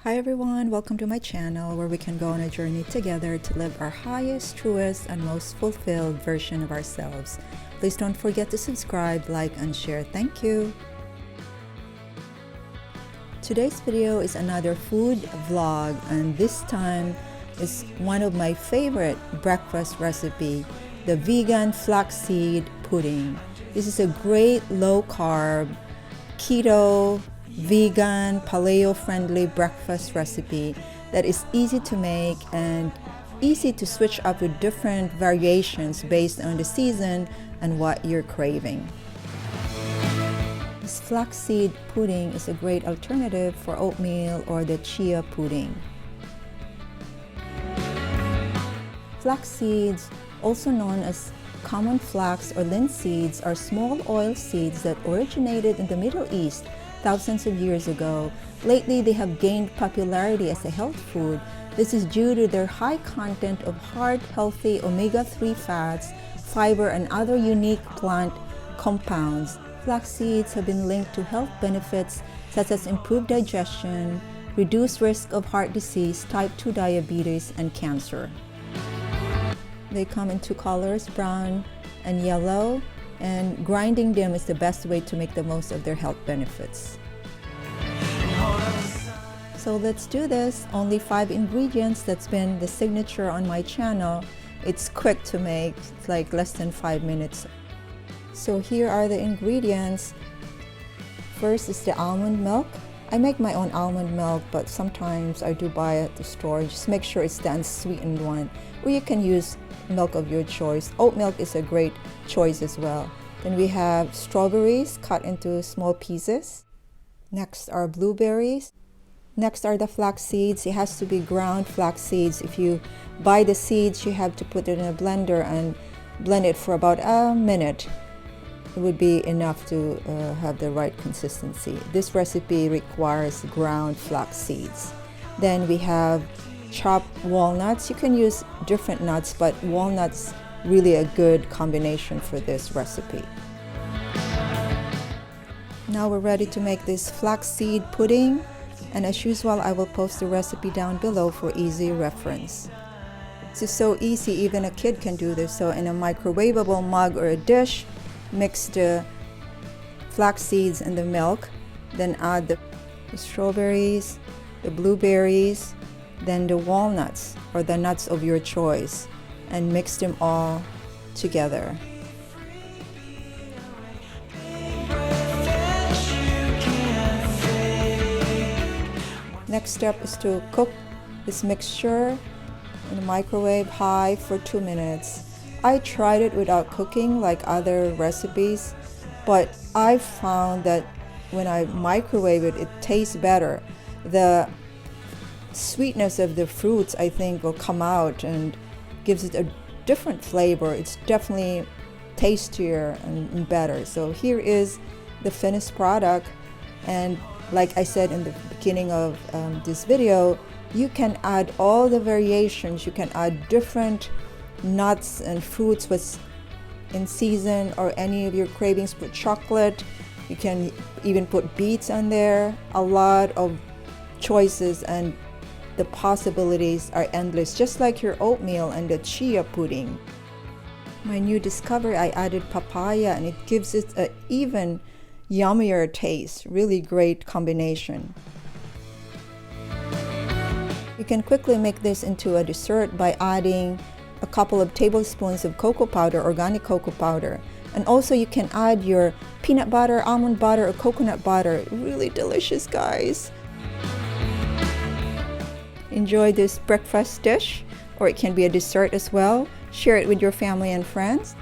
Hi everyone, welcome to my channel where we can go on a journey together to live our highest, truest, and most fulfilled version of ourselves. Please don't forget to subscribe, like, and share. Thank you. Today's video is another food vlog, and this time is one of my favorite breakfast recipe, the vegan flaxseed pudding. This is a great low-carb, keto, vegan, paleo friendly breakfast recipe that is easy to make and easy to switch up with different variations based on the season and what you're craving. This flaxseed pudding is a great alternative for oatmeal or the chia pudding. Flax seeds, also known as common flax or linseeds, are small oil seeds that originated in the Middle East thousands of years ago. Lately, they have gained popularity as a health food. This is due to their high content of heart-healthy omega-3 fats, fiber, and other unique plant compounds. Flax seeds have been linked to health benefits such as improved digestion, reduced risk of heart disease, type 2 diabetes, and cancer. They come in two colors, brown and yellow, and grinding them is the best way to make the most of their health benefits. So let's do this. Only 5 ingredients. That's been the signature on my channel. It's quick to make. It's like less than 5 minutes. So here are the ingredients. First is the almond milk. I make my own almond milk, but sometimes I do buy it at the store. Just make sure it's the unsweetened one, or you can use milk of your choice. Oat milk is a great choice as well. Then we have strawberries cut into small pieces. Next are blueberries. Next are the flax seeds. It has to be ground flax seeds. If you buy the seeds, you have to put it in a blender and blend it for about a minute. It would be enough to have the right consistency. This recipe requires ground flax seeds. Then we have chopped walnuts. You can use different nuts, but walnuts really a good combination for this recipe. Now we're ready to make this flaxseed pudding, and as usual I will post the recipe down below for easy reference. This is so easy, even a kid can do this. So in a microwavable mug or a dish, mix the flax seeds and the milk, then add the strawberries, the blueberries, then the walnuts or the nuts of your choice, and mix them all together. Next step is to cook this mixture in the microwave high for 2 minutes. I tried it without cooking like other recipes, but I found that when I microwave it, it tastes better. The sweetness of the fruits, I think, will come out and gives it a different flavor. It's definitely tastier and better. So here is the finished product, and like I said in the beginning of this video, you can add all the variations. You can add different nuts and fruits what's in season, or any of your cravings. Put chocolate, you can even put beets on there. A lot of choices, and the possibilities are endless, just like your oatmeal and the chia pudding. My new discovery, I added papaya, and it gives it an even yummier taste. Really great combination. You can quickly make this into a dessert by adding a couple of tablespoons of cocoa powder, organic cocoa powder. And also you can add your peanut butter, almond butter, or coconut butter. Really delicious, guys. Enjoy this breakfast dish, or it can be a dessert as well. Share it with your family and friends.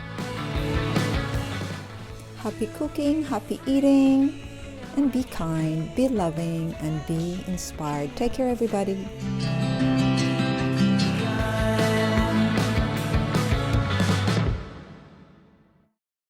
Happy cooking, happy eating, and be kind, be loving, and be inspired. Take care, everybody.